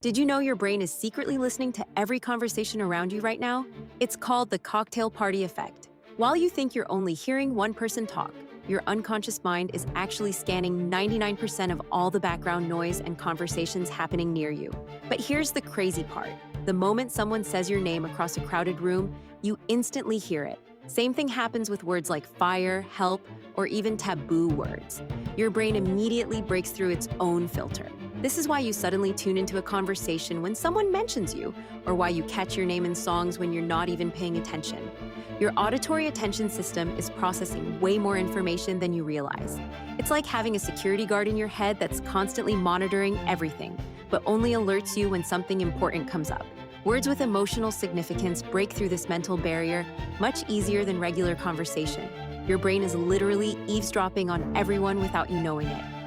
Did you know your brain is secretly listening to every conversation around you right now? It's called the cocktail party effect. While you think you're only hearing one person talk, your unconscious mind is actually scanning 99% of all the background noise and conversations happening near you. But here's the crazy part. The moment someone says your name across a crowded room, you instantly hear it. Same thing happens with words like fire, help, or even taboo words. Your brain immediately breaks through its own filter. This is why you suddenly tune into a conversation when someone mentions you, or why you catch your name in songs when you're not even paying attention. Your auditory attention system is processing way more information than you realize. It's like having a security guard in your head that's constantly monitoring everything, but only alerts you when something important comes up. Words with emotional significance break through this mental barrier much easier than regular conversation. Your brain is literally eavesdropping on everyone without you knowing it.